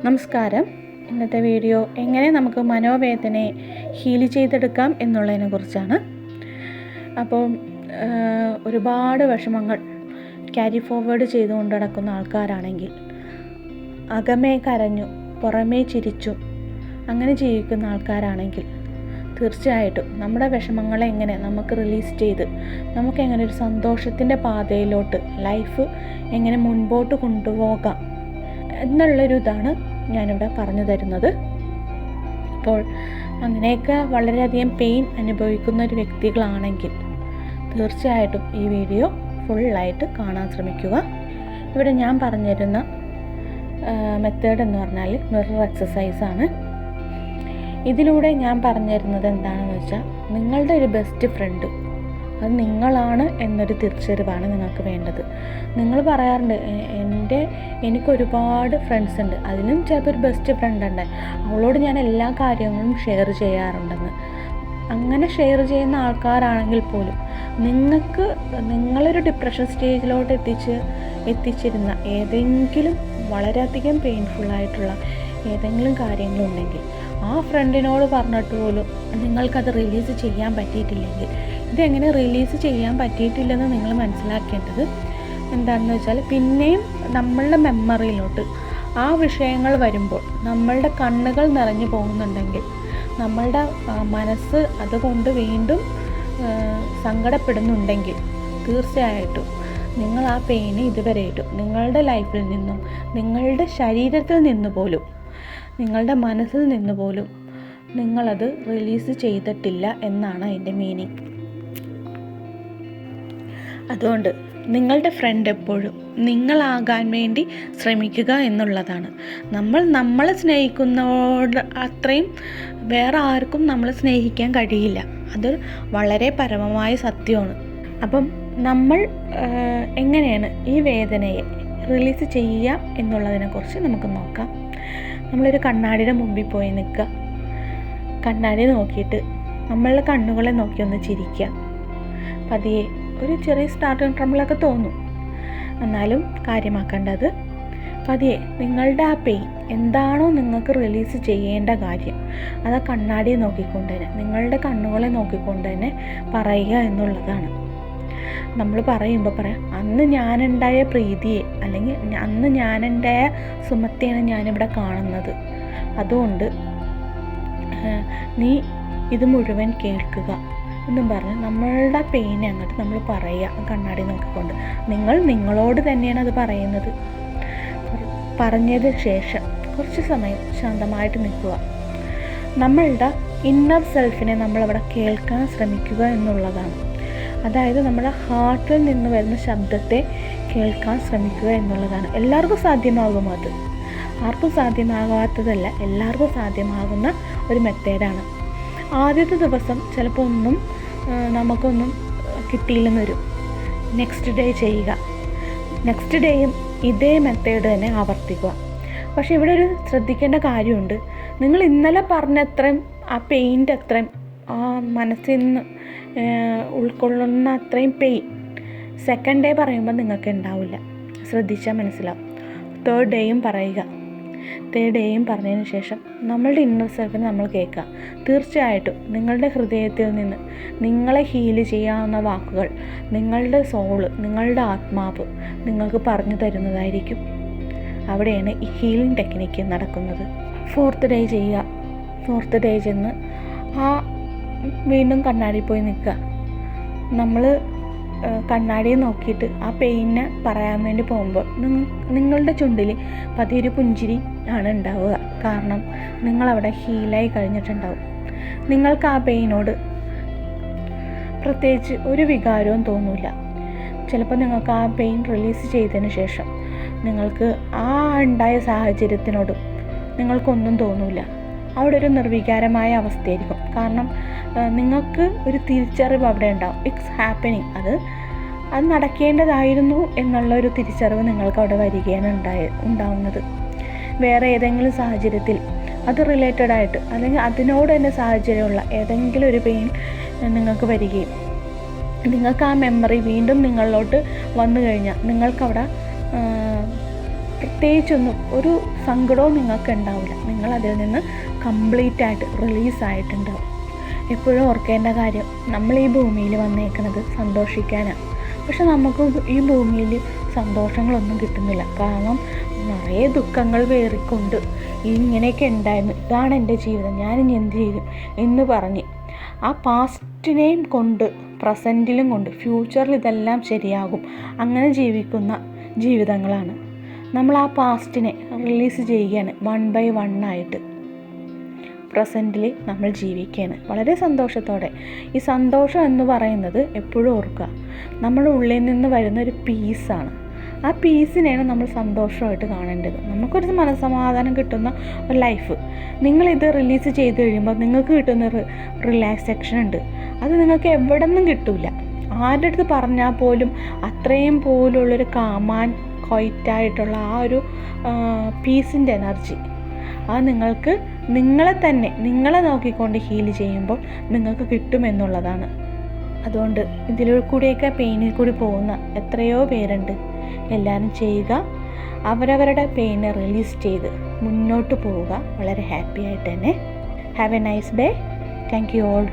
നമസ്കാരം. ഇന്നത്തെ വീഡിയോ എങ്ങനെ നമുക്ക് മനോവേദനയെ ഹീൽ ചെയ്തെടുക്കാം എന്നുള്ളതിനെ കുറിച്ചാണ്. അപ്പോൾ ഒരുപാട് വിഷമങ്ങൾ ക്യാരി ഫോർവേഡ് ചെയ്തുകൊണ്ട് നടക്കുന്ന ആൾക്കാരാണെങ്കിൽ, അകമേ കരഞ്ഞു പുറമേ ചിരിച്ചു അങ്ങനെ ജീവിക്കുന്ന ആൾക്കാരാണെങ്കിൽ, തീർച്ചയായിട്ടും നമ്മുടെ വിഷമങ്ങളെ എങ്ങനെ നമുക്ക് റിലീസ് ചെയ്ത് നമുക്കെങ്ങനെ ഒരു സന്തോഷത്തിൻ്റെ പാതയിലോട്ട് ലൈഫ് എങ്ങനെ മുൻപോട്ട് കൊണ്ടുപോകാം എന്നുള്ളൊരു ഇതാണ് ഞാനിവിടെ പറഞ്ഞു തരുന്നത്. അപ്പോൾ അങ്ങനെയൊക്കെ വളരെയധികം പെയിൻ അനുഭവിക്കുന്ന ഒരു വ്യക്തികളാണെങ്കിൽ തീർച്ചയായിട്ടും ഈ വീഡിയോ ഫുള്ളായിട്ട് കാണാൻ ശ്രമിക്കുക. ഇവിടെ ഞാൻ പറഞ്ഞിരുന്ന മെത്തേഡ് എന്ന് പറഞ്ഞാൽ മിറർ എക്സസൈസാണ്. ഇതിലൂടെ ഞാൻ പറഞ്ഞിരുന്നത് എന്താണെന്ന് വെച്ചാൽ, നിങ്ങളുടെ ഒരു ബെസ്റ്റ് ഫ്രണ്ട് അത് നിങ്ങളാണ് എന്നൊരു തിരിച്ചറിവാണ് നിങ്ങൾക്ക് വേണ്ടത്. നിങ്ങൾ പറയാറുണ്ട്, എനിക്കൊരുപാട് ഫ്രണ്ട്സ് ഉണ്ട്, അതിലും ചിലപ്പോൾ ഒരു ബെസ്റ്റ് ഫ്രണ്ട് ഉണ്ട്, അവളോട് ഞാൻ എല്ലാ കാര്യങ്ങളും ഷെയർ ചെയ്യാറുണ്ടെന്ന്. അങ്ങനെ ഷെയർ ചെയ്യുന്ന ആൾക്കാരാണെങ്കിൽ പോലും നിങ്ങളൊരു ഡിപ്രഷൻ സ്റ്റേജിലോട്ട് എത്തിച്ചിരുന്ന ഏതെങ്കിലും വളരെയധികം പെയിൻഫുള്ളായിട്ടുള്ള ഏതെങ്കിലും കാര്യങ്ങളുണ്ടെങ്കിൽ, ആ ഫ്രണ്ടിനോട് പറഞ്ഞിട്ട് പോലും നിങ്ങൾക്കത് റിലീസ് ചെയ്യാൻ പറ്റിയിട്ടില്ലെങ്കിൽ, ഇതെങ്ങനെ റിലീസ് ചെയ്യാൻ പറ്റിയിട്ടില്ലെന്ന് നിങ്ങൾ മനസ്സിലാക്കേണ്ടത് എന്താണെന്ന് വെച്ചാൽ, പിന്നെയും നമ്മളുടെ മെമ്മറിയിലോട്ട് ആ വിഷയങ്ങൾ വരുമ്പോൾ നമ്മളുടെ കണ്ണുകൾ നിറഞ്ഞു പോകുന്നുണ്ടെങ്കിൽ, നമ്മളുടെ മനസ്സ് അതുകൊണ്ട് വീണ്ടും സങ്കടപ്പെടുന്നുണ്ടെങ്കിൽ, തീർച്ചയായിട്ടും നിങ്ങൾ ആ പെയിന് ഇതുവരെയായിട്ടും നിങ്ങളുടെ ലൈഫിൽ നിന്നും, നിങ്ങളുടെ ശരീരത്തിൽ നിന്ന് പോലും, നിങ്ങളുടെ മനസ്സിൽ നിന്ന് പോലും നിങ്ങളത് റിലീസ് ചെയ്തിട്ടില്ല എന്നാണ് അതിൻ്റെ മീനിങ്. അതുകൊണ്ട് നിങ്ങളുടെ ഫ്രണ്ട് എപ്പോഴും നിങ്ങളാകാൻ വേണ്ടി ശ്രമിക്കുക എന്നുള്ളതാണ്. നമ്മളെ സ്നേഹിക്കുന്നതോട് അത്രയും വേറെ ആർക്കും നമ്മളെ സ്നേഹിക്കാൻ കഴിയില്ല. അത് വളരെ പരമമായ സത്യമാണ്. അപ്പം നമ്മൾ എങ്ങനെയാണ് ഈ വേദനയെ റിലീസ് ചെയ്യുക എന്നുള്ളതിനെക്കുറിച്ച് നമുക്ക് നോക്കാം. നമ്മളൊരു കണ്ണാടിയുടെ മുമ്പിൽ പോയി നിൽക്കുക. കണ്ണാടി നോക്കിയിട്ട് നമ്മളുടെ കണ്ണുകളെ നോക്കി ഒന്ന് ചിരിക്കുക. പതിയെ ഒരു ചെറിയ സ്റ്റാർട്ടിങ് ട്രബിളൊക്കെ തോന്നും, എന്നാലും കാര്യമാക്കേണ്ടത് പതിയെ നിങ്ങളുടെ ആ പെയിൻ എന്താണോ നിങ്ങൾക്ക് റിലീസ് ചെയ്യേണ്ട കാര്യം, അത് ആ കണ്ണാടിയെ നോക്കിക്കൊണ്ട് തന്നെ, നിങ്ങളുടെ കണ്ണുകളെ നോക്കിക്കൊണ്ട് തന്നെ പറയുക എന്നുള്ളതാണ്. നമ്മൾ പറയുമ്പോൾ പറയാം, അന്ന് ഞാനുണ്ടായ പ്രീതിയെ, അല്ലെങ്കിൽ അന്ന് ഞാനുണ്ടായ സുമത്തെയാണ് ഞാനിവിടെ കാണുന്നത്. അതുകൊണ്ട് നീ ഇത് മുഴുവൻ കേൾക്കുക എന്നും പറഞ്ഞ് നമ്മളുടെ പെയിനെ അങ്ങോട്ട് നമ്മൾ പറയുക കണ്ണാടി നോക്കിക്കൊണ്ട്. നിങ്ങളോട് തന്നെയാണ് അത് പറയുന്നത്. പറഞ്ഞതിന് ശേഷം കുറച്ച് സമയം ശാന്തമായിട്ട് നിൽക്കുക. നമ്മളുടെ ഇന്നർ സെൽഫിനെ നമ്മളവിടെ കേൾക്കാൻ ശ്രമിക്കുക എന്നുള്ളതാണ്. അതായത് നമ്മുടെ ഹാർട്ടിൽ നിന്ന് വരുന്ന ശബ്ദത്തെ കേൾക്കാൻ ശ്രമിക്കുക എന്നുള്ളതാണ്. എല്ലാവർക്കും സാധ്യമാകും അത്. ആർക്കും സാധ്യമാകാത്തതല്ല, എല്ലാവർക്കും സാധ്യമാകുന്ന ഒരു മെത്തേഡാണ്. ആദ്യത്തെ ദിവസം ചിലപ്പോൾ നമുക്കൊന്നും കിട്ടിയില്ലെന്ന് വരും. നെക്സ്റ്റ് ഡേ ചെയ്യുക. നെക്സ്റ്റ് ഡേയും ഇതേ മെത്തേഡ് തന്നെ ആവർത്തിക്കുക. പക്ഷേ ഇവിടെ ഒരു ശ്രദ്ധിക്കേണ്ട കാര്യമുണ്ട്. നിങ്ങൾ ഇന്നലെ പറഞ്ഞത്രയും ആ പെയിൻ്റെ അത്രയും, ആ മനസ്സിൽ നിന്ന് ഉൾക്കൊള്ളുന്ന അത്രയും പെയിൻ സെക്കൻഡ് ഡേ പറയുമ്പോൾ നിങ്ങൾക്ക് ഉണ്ടാവില്ല. ശ്രദ്ധിച്ചാൽ മനസ്സിലാവും. തേർഡ് ഡേയും പറയുക. തേർഡ് ഡേയും പറഞ്ഞതിന് ശേഷം നമ്മളുടെ ഇന്നർ സെൽഫിനെ നമ്മൾ കേൾക്കുക. തീർച്ചയായിട്ടും നിങ്ങളുടെ ഹൃദയത്തിൽ നിന്ന് നിങ്ങളെ ഹീല് ചെയ്യാവുന്ന വാക്കുകൾ നിങ്ങളുടെ സോള്, നിങ്ങളുടെ ആത്മാവ് നിങ്ങൾക്ക് പറഞ്ഞു തരുന്നതായിരിക്കും. അവിടെയാണ് ഈ ഹീലിംഗ് ടെക്നിക്ക് നടക്കുന്നത്. ഫോർത്ത് ഡേ ചെയ്യുക. ഫോർത്ത് ഡേ ചെന്ന് വീണ്ടും കണ്ണാടി പോയി നിൽക്കുക. നമ്മൾ കണ്ണാടിയെ നോക്കിയിട്ട് ആ പെയിനെ പറയാൻ വേണ്ടി പോകുമ്പോൾ നിങ്ങളുടെ ചുണ്ടിൽ പതിയൊരു പുഞ്ചിരി ആണ് ഉണ്ടാവുക. കാരണം നിങ്ങളവിടെ ഹീലായി കഴിഞ്ഞിട്ടുണ്ടാവും. നിങ്ങൾക്ക് ആ പെയിനോട് പ്രത്യേകിച്ച് ഒരു വികാരവും തോന്നില്ല. ചിലപ്പോൾ നിങ്ങൾക്ക് ആ പെയിൻ റിലീസ് ചെയ്തതിന് ശേഷം നിങ്ങൾക്ക് ആ ഉണ്ടായ സാഹചര്യത്തിനോടും നിങ്ങൾക്കൊന്നും തോന്നില്ല. അവിടെ ഒരു നിർവികാരമായ അവസ്ഥയായിരിക്കും. കാരണം നിങ്ങൾക്ക് ഒരു തിരിച്ചറിവ് അവിടെ ഉണ്ടാവും. ഇറ്റ്സ് ഹാപ്പനിങ്, അത് നടക്കേണ്ടതായിരുന്നു എന്നുള്ളൊരു തിരിച്ചറിവ് നിങ്ങൾക്ക് അവിടെ വരികയാണ് ഉണ്ടാവുന്നത്. വേറെ ഏതെങ്കിലും സാഹചര്യത്തിൽ അത് റിലേറ്റഡ് ആയിട്ട്, അല്ലെങ്കിൽ അതിനോട് തന്നെ സാഹചര്യമുള്ള ഏതെങ്കിലും ഒരു പെയിൻ നിങ്ങൾക്ക് വരികയും നിങ്ങൾക്ക് ആ മെമ്മറി വീണ്ടും നിങ്ങളിലോട്ട് വന്നു കഴിഞ്ഞാൽ നിങ്ങൾക്കവിടെ പ്രത്യേകിച്ചൊന്നും ഒരു സങ്കടവും നിങ്ങൾക്ക് ഉണ്ടാവില്ല. നിങ്ങളതിൽ നിന്ന് കംപ്ലീറ്റ് ആയിട്ട് റിലീസായിട്ടുണ്ടാവും. എപ്പോഴും ഓർക്കേണ്ട കാര്യം, നമ്മൾ ഈ ഭൂമിയിൽ വന്നേക്കുന്നത് സന്തോഷിക്കാനാണ്. പക്ഷെ നമുക്ക് ഈ ഭൂമിയിൽ സന്തോഷങ്ങളൊന്നും കിട്ടുന്നില്ല. കാരണം നിറയെ ദുഃഖങ്ങൾ വേറിക്കൊണ്ട് ഇങ്ങനെയൊക്കെ ഉണ്ടായിരുന്നു, ഇതാണ് എൻ്റെ ജീവിതം, ഞാനിനി എന്ത് ചെയ്യും എന്ന് പറഞ്ഞ് ആ പാസ്റ്റിനെയും കൊണ്ട് പ്രസൻറ്റിലും കൊണ്ട് ഫ്യൂച്ചറിൽ ഇതെല്ലാം ശരിയാകും അങ്ങനെ ജീവിക്കുന്ന ജീവിതങ്ങളാണ്. നമ്മൾ ആ പാസ്റ്റിനെ റിലീസ് ചെയ്യുകയാണ് 1 by 1 ആയിട്ട്. പ്രസൻറ്റിൽ നമ്മൾ ജീവിക്കുകയാണ് വളരെ സന്തോഷത്തോടെ. ഈ സന്തോഷം എന്ന് പറയുന്നത് എപ്പോഴും ഓർക്കുക, നമ്മുടെ ഉള്ളിൽ നിന്ന് വരുന്ന ഒരു പീസാണ്. ആ പീസിനെയാണ് നമ്മൾ സന്തോഷമായിട്ട് കാണേണ്ടത്. നമുക്കൊരു മനസ്സമാധാനം കിട്ടുന്ന ഒരു ലൈഫ്. നിങ്ങളിത് റിലീസ് ചെയ്ത് കഴിയുമ്പോൾ നിങ്ങൾക്ക് കിട്ടുന്ന റിലാക്സേഷൻ ഉണ്ട്. അത് നിങ്ങൾക്ക് എവിടെ നിന്നും കിട്ടില്ല. ആരുടെ അടുത്ത് പറഞ്ഞാൽ പോലും അത്രയും പോലുള്ളൊരു കാമാൻ ക്വൈറ്റായിട്ടുള്ള ആ ഒരു പീസിൻ്റെ എനർജി അത് നിങ്ങൾക്ക് നിങ്ങളെ നോക്കിക്കൊണ്ട് ഹീൽ ചെയ്യുമ്പോൾ നിങ്ങൾക്ക് കിട്ടുമെന്നുള്ളതാണ്. അതുകൊണ്ട് ഇതിലൂടെ കൂടിയൊക്കെ പെയിനിൽ കൂടി പോകുന്ന എത്രയോ പേരുണ്ട്. എല്ലാവരും ചെയ്യുക, അവരവരുടെ പെയിനെ റിലീസ് ചെയ്ത് മുന്നോട്ട് പോവുക വളരെ ഹാപ്പി ആയിട്ട് തന്നെ. Have A nice day. Thank you all.